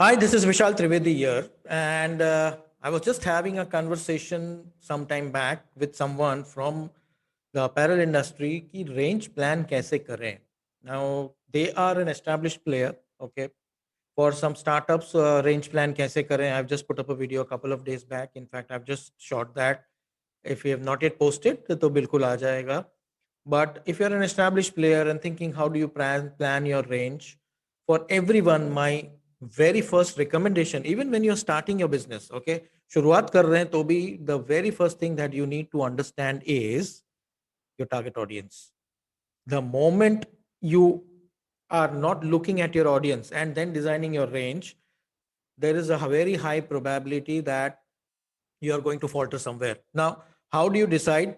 Hi, this is Vishal Trivedi here, and I was just having a conversation some time back with someone from the apparel industry कि range plan कैसे करें. Now they are an established player. Okay, for some startups, range plan कैसे करें. I've just put up a video a couple of days back. In fact, I've just shot that. If you have not yet posted, तो बिल्कुल आ जाएगा. But if you're an established player and thinking how do you plan your range, for everyone, my very first recommendation, even when you're starting your business, okay, शुरुआत कर रहे हैं तो भी the very first thing that you need to understand is your target audience. The moment you are not looking at your audience and then designing your range, there is a very high probability that you are going to falter somewhere. Now, how do you decide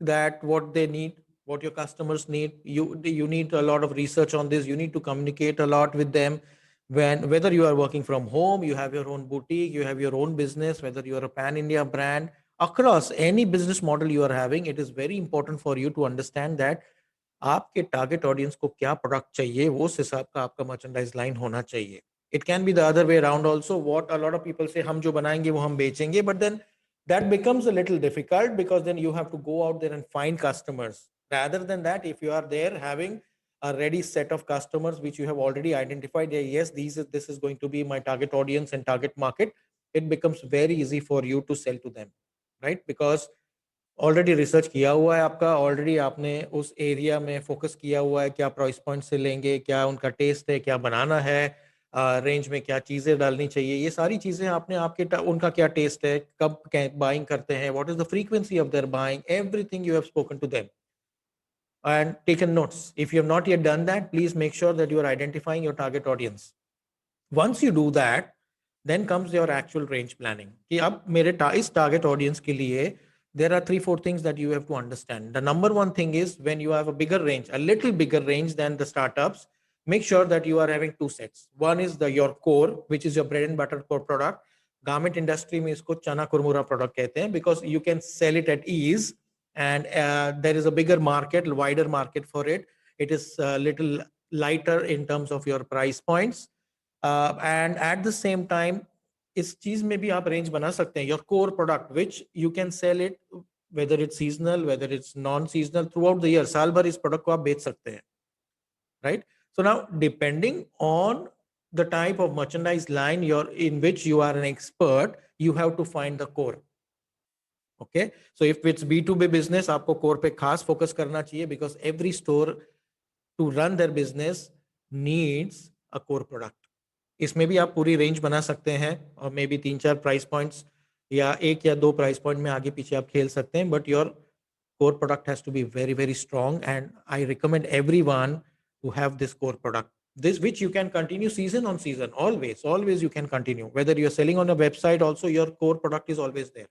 that what they need, what your customers need? You need a lot of research on this. You need to communicate a lot with them. When whether you are working from home, you have your own boutique, you have your own business, whether you are a pan India brand, across any business model you are having, it is very important for you to understand that आपके target audience को क्या product चाहिए, वो उस हिसाब का आपका merchandise line होना चाहिए. It can be the other way around also. What a lot of people say हम जो बनाएंगे वो हम बेचेंगे, but then that becomes a little difficult because then you have to go out there and find customers. Rather than that, if you are there having a ready set of customers which you have already identified, yes, this is going to be my target audience and target market, it becomes very easy for you to sell to them, right? Because already research किया हुआ है आपका, already आपने उस area में focus किया हुआ है, क्या प्राइस पॉइंट से लेंगे, क्या उनका टेस्ट है, क्या बनाना है, रेंज में क्या चीज़ें डालनी चाहिए, ये सारी चीज़ें आपने उनका क्या टेस्ट है, कब बाइंग करते हैं, what is the frequency of their buying, everything you have spoken to them and taken notes. If you have not yet done that, please make sure that you are identifying your target audience. Once you do that, then comes your actual range planning. कि अब मेरे इस target audience के लिए there are 3-4 things that you have to understand. The number one thing is when you have a bigger range, a little bigger range than the startups, make sure that you are having two sets. One is your core, which is your bread and butter core product. Garment industry में इसको चना कुरमुरा product कहते हैं because you can sell it at ease and there is a bigger market, wider market for it. It is a little lighter in terms of your price points. And at the same time, इस चीज में भी आप range बना सकते हैं. Your core product which you can sell it whether it's seasonal, whether it's non seasonal, through out the year, साल भर इस प्रोडक्ट को आप बेच सकते हैं, right? So now depending on the type of merchandise line you're in which you are an expert, you have to find the core. Okay, so if it's B2B business, आपको core पे खास focus करना चाहिए because every store to run their business needs a core product. इसमें भी आप पूरी range बना सकते हैं और मे बी 3-4 प्राइस पॉइंट्स या 1 या 2 प्राइस पॉइंट में आगे पीछे आप खेल सकते हैं, but your core product has to be very very strong, and I recommend everyone to have this core product, this which you can continue season on season. Always you can continue, whether you're selling on a website also, your core product is always there.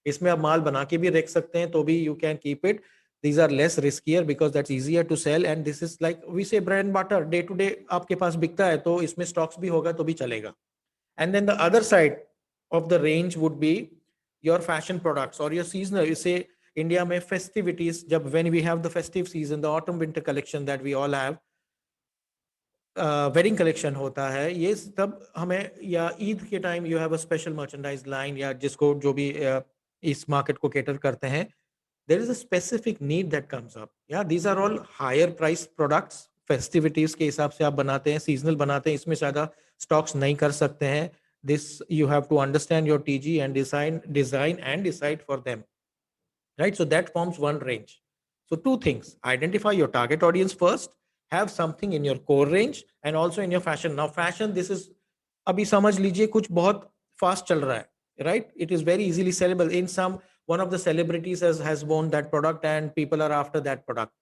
इसमें आप माल बना के भी रख सकते हैं तो भी you can keep it. These are less riskier because that's easier to sell, and this is like we say bread and butter, day to day आपके पास बिकता है तो इसमें स्टॉक्स भी होगा तो भी चलेगा. And then the other side of the range would be your fashion products or your seasonal. You say India में festivities, जब when we have the festive season, the autumn winter collection that we all have, wedding collection होता है, ये तब हमें, या ईद के time you have a special merchandise line, या जिसको जो भी इस मार्केट को कैटर करते हैं, there is a specific need that comes up. या these are all higher price products, festivities के हिसाब से आप बनाते हैं, सीजनल बनाते हैं, इसमें ज्यादा स्टॉक्स नहीं कर सकते हैं. This you have to understand your TG and design and decide for them, right? So that forms one range. So two things: identify your target audience first, have something in your core range, and also in your fashion. Now fashion, this is, अभी समझ लीजिए कुछ बहुत fast चल रहा है, right? It is very easily sellable. In some, one of the celebrities has worn that product and people are after that product.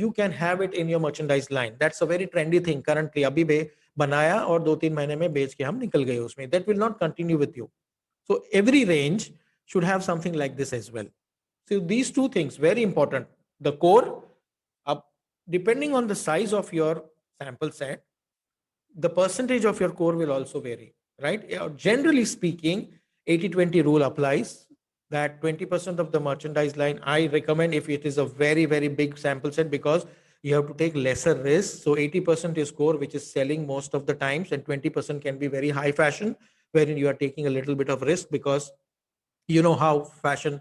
You can have it in your merchandise line. That's a very trendy thing currently. अभी बे बनाया और 2-3 महीने में बेच के हम निकल गए उसमें. That will not continue with you. So every range should have something like this as well. So these two things very important. The core, depending on the size of your sample set, the percentage of your core will also vary, right? Generally speaking, 80-20 rule applies, that 20% of the merchandise line I recommend if it is a very very big sample set, because You have to take lesser risk. So 80% is core, which is selling most of the times, and 20% can be very high fashion, wherein you are taking a little bit of risk because you know how fashion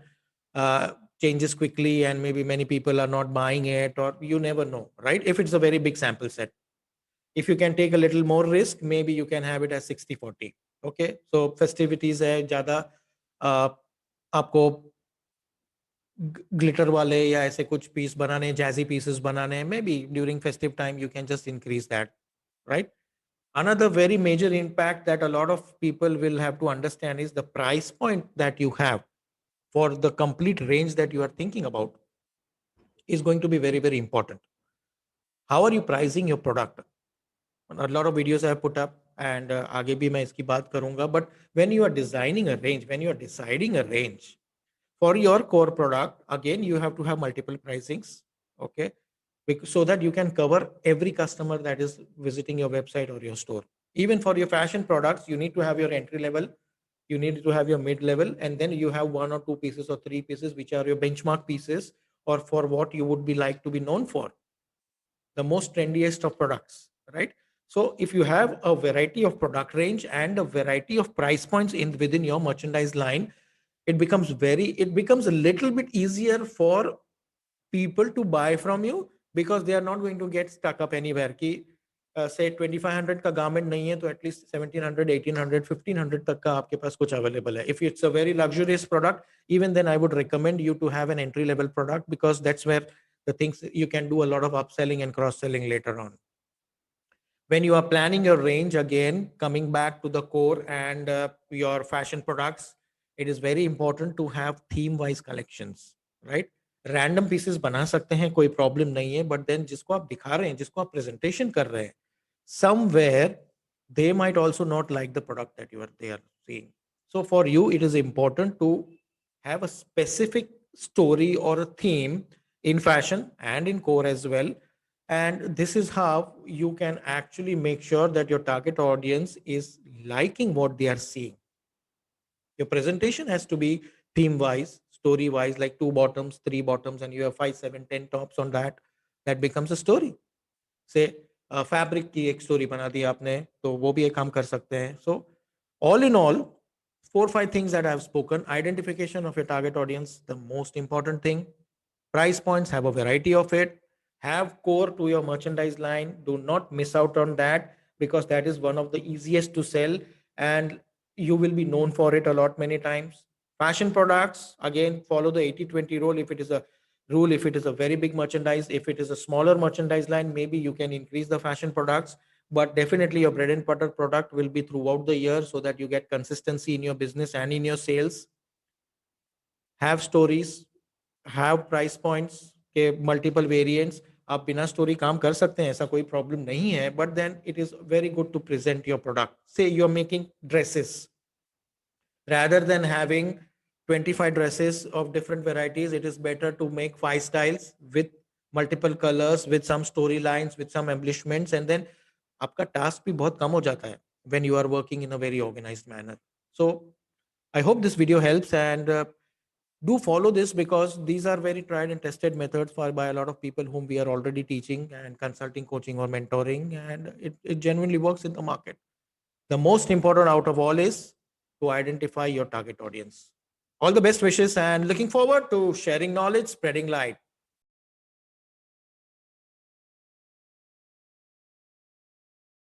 uh, changes quickly, and maybe many people are not buying it, or you never know, right? If it's a very big sample set, if you can take a little more risk, maybe you can have it as 60/40. Okay, so festivities है ज़्यादा आपको glitter वाले या ऐसे कुछ piece बनाने, jazzy pieces बनाने हैं, may be during festive time you can just increase that, right? Another very major impact that a lot of people will have to understand is the price point that you have for the complete range that you are thinking about is going to be very, very important. How are you pricing your product? A lot of videos I have put up, and आगे भी मैं इसकी बात करूंगा. But when you are designing a range, when you are deciding a range for your core product, again you have to have multiple pricings, okay? So that you can cover every customer that is visiting your website or your store. Even for your fashion products, you need to have your entry level, you need to have your mid level, and then you have one or two pieces or three pieces which are your benchmark pieces, or for what you would be like to be known for, the most trendiest of products, right? So if you have a variety of product range and a variety of price points in within your merchandise line, it becomes a little bit easier for people to buy from you, because they are not going to get stuck up anywhere कि say 2500 का garment नहीं है, तो at least 1700, 1800, 1500 तक का आपके पास कुछ available है. If it's a very luxurious product, even then I would recommend you to have an entry level product, because that's where the things you can do a lot of upselling and cross selling later on. When you are planning your range, again coming back to the core and your fashion products, it is very important to have theme wise collections, right? Random pieces बना सकते हैं, कोई problem नहीं है, but then जिसको आप दिखा रहे हैं, जिसको आप प्रेजेंटेशन कर रहे हैं, somewhere they might also not like the product that they are seeing. So for you it is important to have a specific story or a theme in fashion and in core as well, and this is how you can actually make sure that your target audience is liking what they are seeing. Your presentation has to be theme wise, story wise, like two bottoms, three bottoms, and you have 5, 7, 10 tops on that. That becomes a story. Say fabric की एक story बना दी आपने, तो वो भी एक काम कर सकते हैं. So all in all, 4, 5 things that I have spoken. Identification of your target audience, the most important thing. Price points, have a variety of it. Have core to your merchandise line. Do not miss out on that, because that is one of the easiest to sell, and you will be known for it a lot many times. Fashion products, again, follow the 80/20 rule. If it is a rule, if it is a very big merchandise, if it is a smaller merchandise line, maybe you can increase the fashion products, but definitely your bread and butter product will be throughout the year, so that you get consistency in your business and in your sales. Have stories, have price points के multiple variants. आप बिना story काम कर सकते हैं, ऐसा कोई problem नहीं है, but then it is very good to present your product. Say you're making dresses, rather than having 25 dresses of different varieties, it is better to make 5 styles with multiple colors, with some storylines, with some embellishments, and then आपका task भी बहुत कम हो जाता है when you are working in a very organized manner. So I hope this video helps, and do follow this, because these are very tried and tested methods by a lot of people whom we are already teaching and consulting, coaching, or mentoring, and it genuinely works in the market. The most important out of all is to identify your target audience. All the best wishes, and looking forward to sharing knowledge, spreading light.